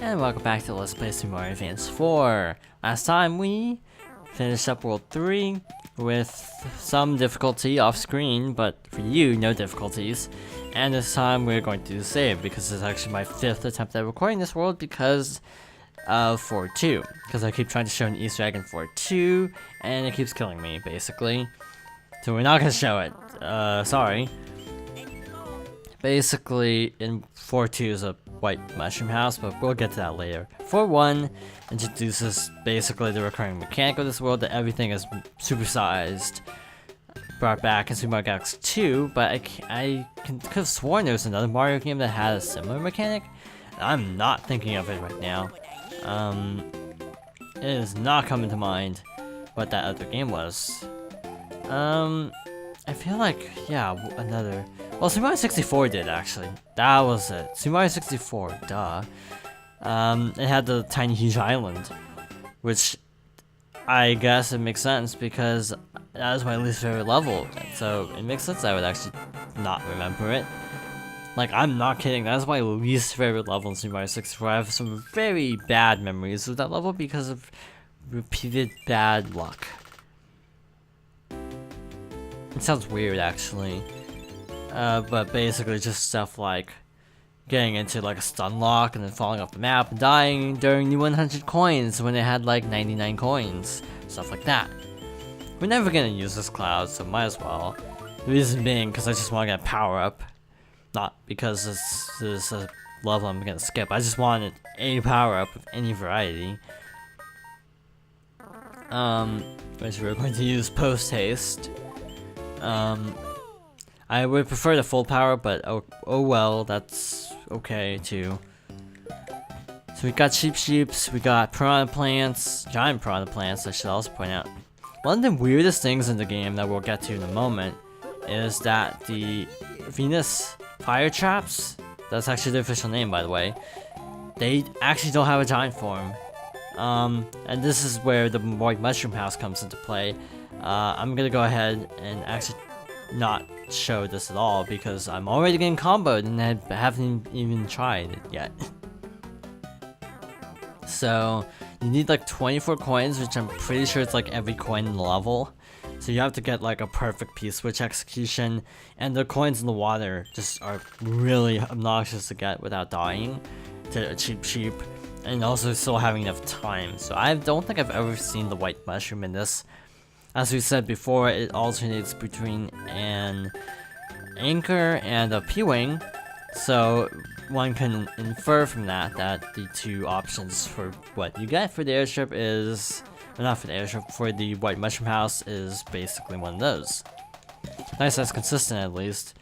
And welcome back to Let's Play Super Mario Advance 4. Last time we finished up World 3 with some difficulty off screen, but for you, no difficulties. And this time we're going to save because it's actually my 5th attempt at recording this world because of 4-2. Because I keep trying to show an Easter egg in 4-2 and it keeps killing me, basically. So we're not going to show it. Sorry. Basically, in 4-2 is a white mushroom house, but we'll get to that later. 4-1 introduces basically the recurring mechanic of this world, that everything is supersized, brought back in Super Mario Galaxy 2, but I could have sworn there was another Mario game that had a similar mechanic. I'm not thinking of it right now. It is not coming to mind what that other game was. I feel like, yeah, another... Well, Super Mario 64 did, actually. That was it. Super Mario 64, duh. It had the tiny huge island, which I guess it makes sense because that was my least favorite level. So it makes sense I would actually not remember it. Like, I'm not kidding, that's my least favorite level in Super Mario 64. I have some very bad memories of that level because of repeated bad luck. It sounds weird, actually. But basically just stuff like getting into like a stun lock and then falling off the map and dying during the 100 coins when it had like 99 coins. Stuff like that. We're never gonna use this cloud, so might as well. The reason being because I just want to get a power up. Not because this is a level I'm gonna skip. I just wanted a power up of any variety. Which we're going to use post haste. I would prefer the full power, but oh well, that's okay too. So we got sheeps, we got piranha plants, giant piranha plants, I should also point out. One of the weirdest things in the game that we'll get to in a moment is that the Venus fire traps, that's actually the official name by the way, they actually don't have a giant form. And this is where the white mushroom house comes into play. I'm gonna go ahead and actually not show this at all because I'm already getting comboed and I haven't even tried it yet. So you need like 24 coins, which I'm pretty sure it's like every coin in the level. So you have to get like a perfect P-switch execution, and the coins in the water just are really obnoxious to get without dying to achieve sheep, and also still having enough time. So I don't think I've ever seen the white mushroom in this. As we said before, it alternates between an anchor and a P-wing, so one can infer from that that the two options for what you get for the airship is, well, not for the airship, for the white mushroom house is basically one of those. Nice, that's consistent at least.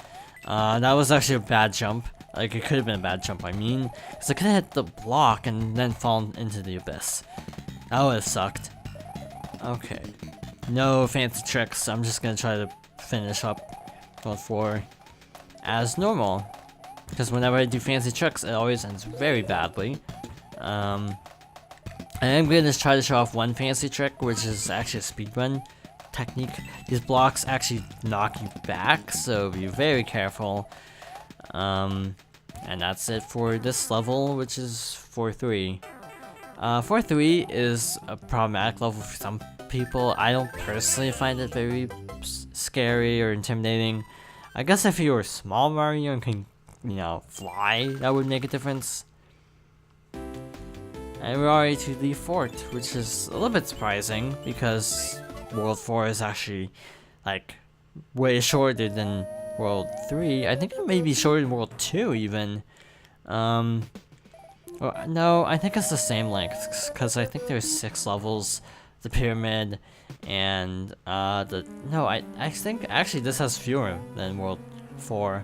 That was actually a bad jump. Like, it could have been a bad jump, I mean, because I could have hit the block and then fallen into the abyss. That would have sucked. Okay. No fancy tricks, I'm just gonna try to finish up World 4 as normal. Because whenever I do fancy tricks, it always ends very badly. And I'm gonna just try to show off one fancy trick, which is actually a speedrun technique. These blocks actually knock you back, so be very careful. And that's it for this level, which is 4-3. 4-3 is a problematic level for some people. I don't personally find it very scary or intimidating. I guess if you were small Mario and can, you know, fly, that would make a difference. And we're already to the fort, which is a little bit surprising because World 4 is actually like way shorter than World 3. I think it may be shorter than World 2 even. Well, no, I think it's the same length because I think there's 6 levels. The pyramid and I think actually this has fewer than World 4,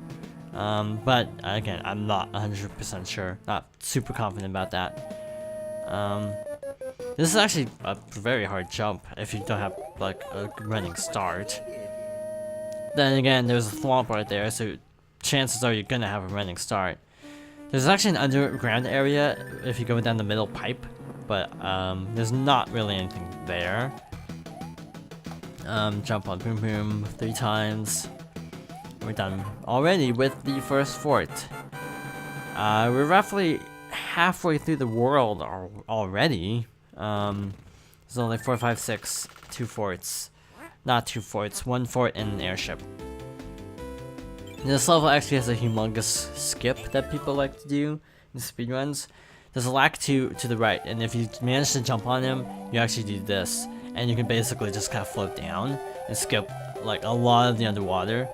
but again I'm not 100% sure, not super confident about that. This is actually a very hard jump if you don't have like a running start. Then again, there's a thwomp right there, so chances are you're gonna have a running start. There's actually an underground area if you go down the middle pipe, but there's not really anything there. Jump on Boom Boom 3 times. We're done already with the first fort. We're roughly halfway through the world already. There's only 4, 5, 6, 2 forts. Not 2 forts, 1 fort and an airship. This level actually has a humongous skip that people like to do in speedruns. There's a lack to the right, and if you manage to jump on him, you actually do this. And you can basically just kind of float down and skip like a lot of the underwater.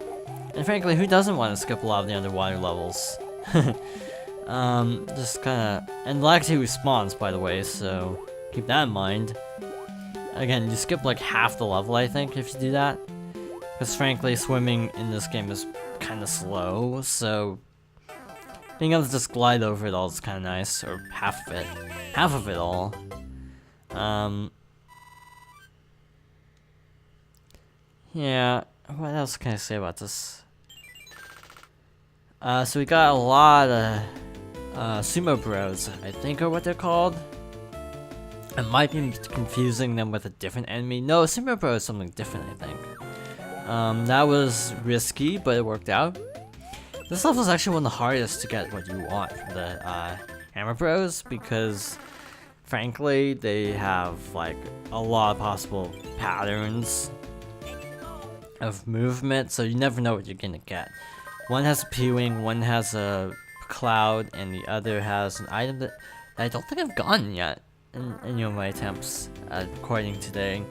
And frankly, who doesn't want to skip a lot of the underwater levels? Just kind of... And lack 2 respawns, by the way, so keep that in mind. Again, you skip like half the level, I think, if you do that. Because frankly, swimming in this game is kind of slow, so being able to just glide over it all is kind of nice, or half of it. Half of it all. Yeah, what else can I say about this? So we got a lot of sumo bros, I think are what they're called. I might be confusing them with a different enemy. No, sumo bro is something different, I think. That was risky, but it worked out. This level is actually one of the hardest to get what you want from the hammer bros, because frankly, they have like a lot of possible patterns of movement, so you never know what you're gonna get. One has a P-wing, one has a cloud, and the other has an item that I don't think I've gotten yet in any of my attempts, according today.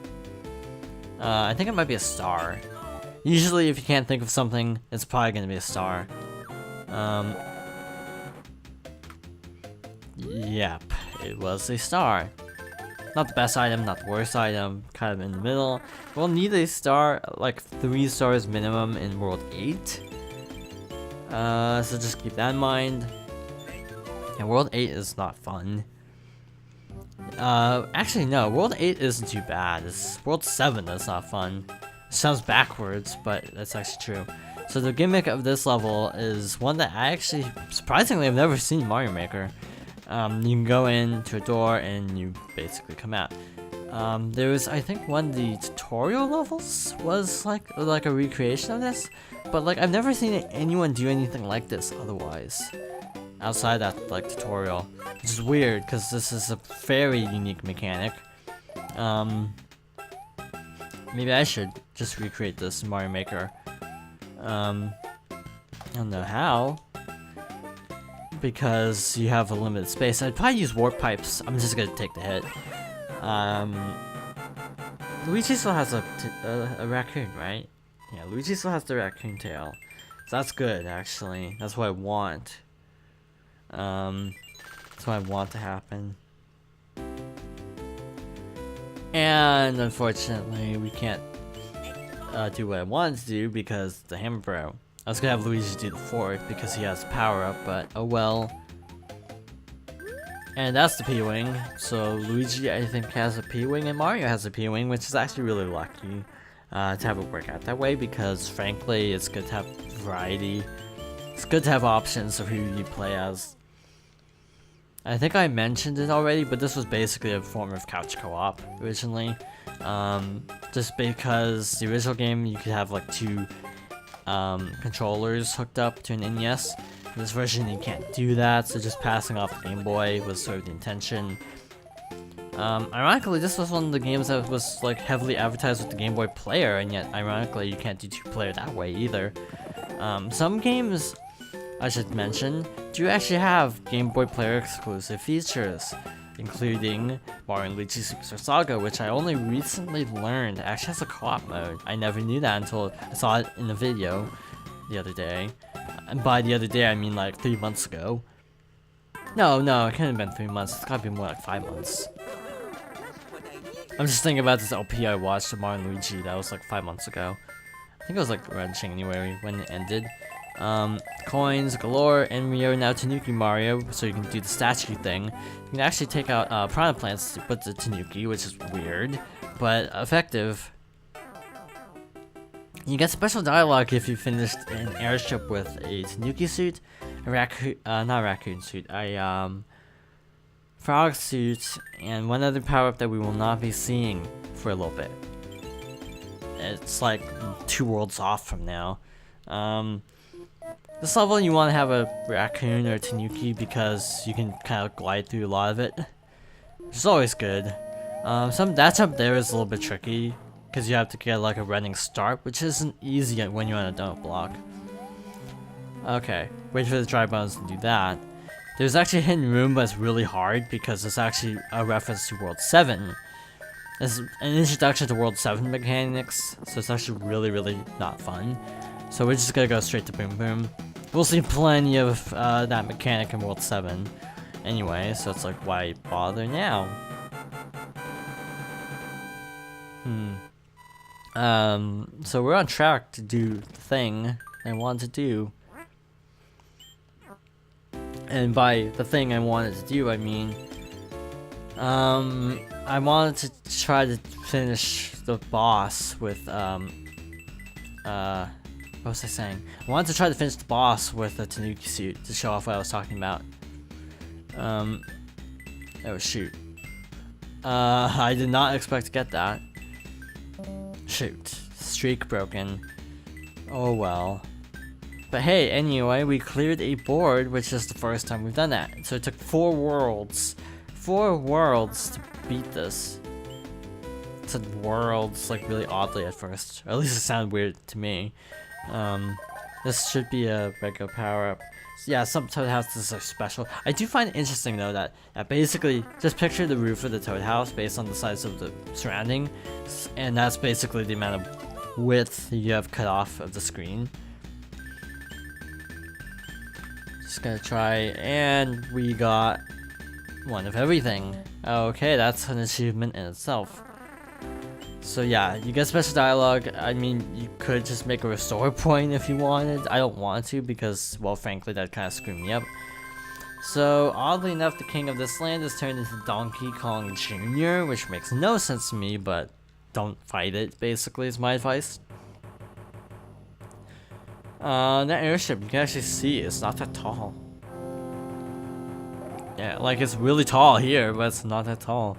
I think it might be a star. Usually, if you can't think of something, it's probably gonna be a star. Yep, it was a star. Not the best item, not the worst item, kind of in the middle. We'll need a star, like 3 stars minimum in World 8. So just keep that in mind. And World 8 is not fun. Actually no, World 8 isn't too bad. It's World 7 that's not fun. It sounds backwards, but that's actually true. So the gimmick of this level is one that I actually, surprisingly, have never seen in Mario Maker. You can go into a door and you basically come out. There was, I think, one of the tutorial levels was like a recreation of this, but like I've never seen anyone do anything like this otherwise, outside that like tutorial, which is weird because this is a very unique mechanic. Maybe I should just recreate this in Mario Maker. I don't know how, because you have a limited space. I'd probably use warp pipes. I'm just gonna take the hit. Luigi still has a raccoon, right? Yeah, Luigi still has the raccoon tail. So that's good, actually. That's what I want. That's what I want to happen. And unfortunately, we can't do what I wanted to do because the hammer bro. I was gonna have Luigi do the fort because he has power up, but oh well. And that's the P-wing. So Luigi, I think, has a P-wing, and Mario has a P-wing, which is actually really lucky to have it work out that way, because frankly, it's good to have variety. It's good to have options of who you play as. I think I mentioned it already, but this was basically a form of couch co-op originally. Just because the original game, you could have like 2 controllers hooked up to an NES. In this version, you can't do that, so just passing off the Game Boy was sort of the intention. Ironically, this was one of the games that was like heavily advertised with the Game Boy player, and yet ironically, you can't do 2-player that way either. Some games, I should mention, do actually have Game Boy player exclusive features, including Mario & Luigi Superstar Saga, which I only recently learned actually has a co-op mode. I never knew that until I saw it in a video the other day. And by the other day, I mean like 3 months ago. No, it couldn't have been 3 months. It's gotta be more like 5 months. I'm just thinking about this LP I watched of Mario & Luigi that was like 5 months ago. I think it was like around January when it ended. Coins galore, and we are now Tanuki Mario, so you can do the statue thing. You can actually take out piranha plants to put the Tanuki, which is weird, but effective. You get special dialogue if you finished an airship with a Tanuki suit, a raccoon, not a raccoon suit, a frog suit, and one other power-up that we will not be seeing for a little bit. It's like 2 worlds off from now. This level you want to have a raccoon or tanuki because you can kind of glide through a lot of it, which is always good. That jump there is a little bit tricky because you have to get like a running start, which isn't easy when you're on a donut block. Okay, wait for the dry bones to do that. There's actually a hidden room, but it's really hard because it's actually a reference to World 7. It's an introduction to World 7 mechanics, so it's actually really not fun. So we're just gonna go straight to Boom Boom. We'll see plenty of that mechanic in World 7 anyway, so it's like, why bother now? So we're on track to do the thing I wanted to do. And by the thing I wanted to do, I mean, I wanted to try to finish the boss with, what was I saying? I wanted to try to finish the boss with a Tanuki suit to show off what I was talking about. Oh shoot. I did not expect to get that. Shoot. Streak broken. Oh well. But hey, anyway, we cleared a board, which is the first time we've done that. So it took 4 worlds. 4 worlds to beat this. It said worlds like really oddly at first. Or at least it sounded weird to me. This should be a regular power-up. Yeah, some Toad Houses are special. I do find it interesting though that basically just picture the roof of the Toad House based on the size of the surrounding, and that's basically the amount of width you have cut off of the screen. Just gonna try, and we got one of everything. Okay, that's an achievement in itself. So yeah, you get special dialogue. I mean, you could just make a restore point if you wanted. I don't want to because, well, frankly, that kind of screwed me up. So, oddly enough, the king of this land is turned into Donkey Kong Jr., which makes no sense to me, but don't fight it, basically, is my advice. That airship, you can actually see it's not that tall. Yeah, like it's really tall here, but it's not that tall.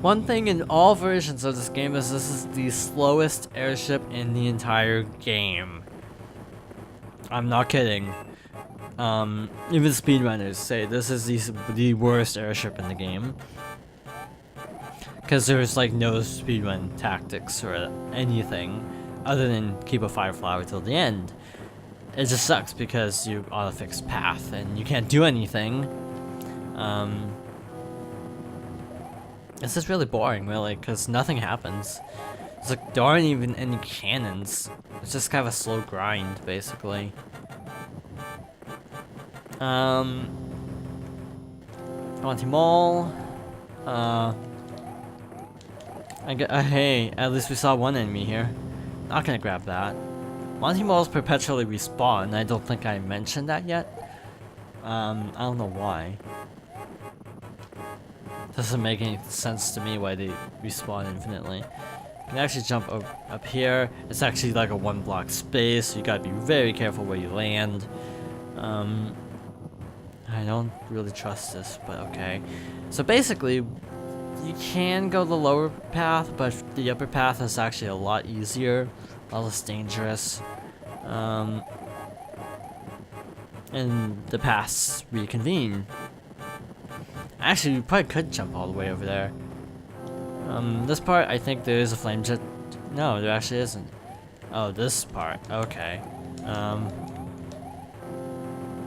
One thing in all versions of this game is this is the slowest airship in the entire game. I'm not kidding. Even speedrunners say this is the worst airship in the game. Because there's like no speedrun tactics or anything other than keep a fire flower till the end. It just sucks because you're on a fixed path and you can't do anything. It's just really boring, really, because nothing happens. It's like, there aren't even any cannons. It's just kind of a slow grind, basically. Monty Mall. Hey, at least we saw one enemy here. Not gonna grab that. Monty Malls perpetually respawn. I don't think I mentioned that yet. I don't know why. Doesn't make any sense to me why they respawn infinitely. You can actually jump up here. It's actually like a 1-block space, so you gotta be very careful where you land. I don't really trust this, but okay. So basically, you can go the lower path, but the upper path is actually a lot easier, a lot less dangerous. And the paths reconvene. Actually, we probably could jump all the way over there. This part, I think there is a flame jet. No, there actually isn't. Oh, this part. Okay.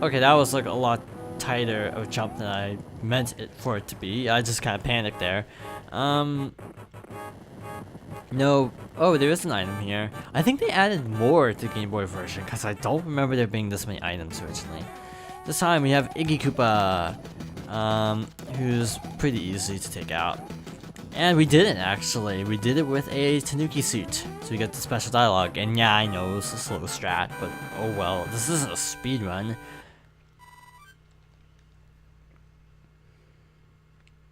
Okay, that was like a lot tighter of a jump than I meant it for it to be. I just kind of panicked there. No. Oh, there is an item here. I think they added more to the Game Boy version because I don't remember there being this many items originally. This time we have Iggy Koopa. Who's pretty easy to take out. And we did it, actually. We did it with a Tanuki suit. So we get the special dialogue. And yeah, I know it's a slow strat, but oh well. This isn't a speed run.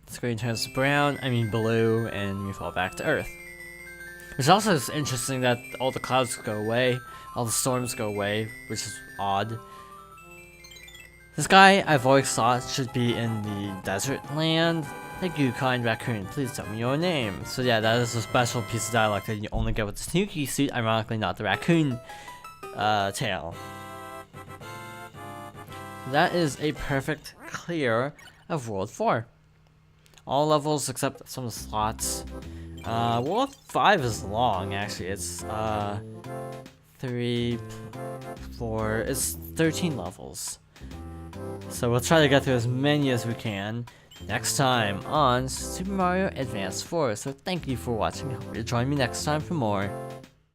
Screen turns to brown, blue, and we fall back to Earth. Which also is interesting that all the clouds go away, all the storms go away, which is odd. This guy I've always thought should be in the desert land. Thank you, kind raccoon. Please tell me your name. So yeah, that is a special piece of dialogue that you only get with the Tanuki suit. Ironically, not the raccoon tail. That is a perfect clear of World 4. All levels except some slots. World 5 is long, actually. It's 3, 4, it's 13 levels. So we'll try to get through as many as we can next time on Super Mario Advance 4. So thank you for watching. Hope you'll join me next time for more.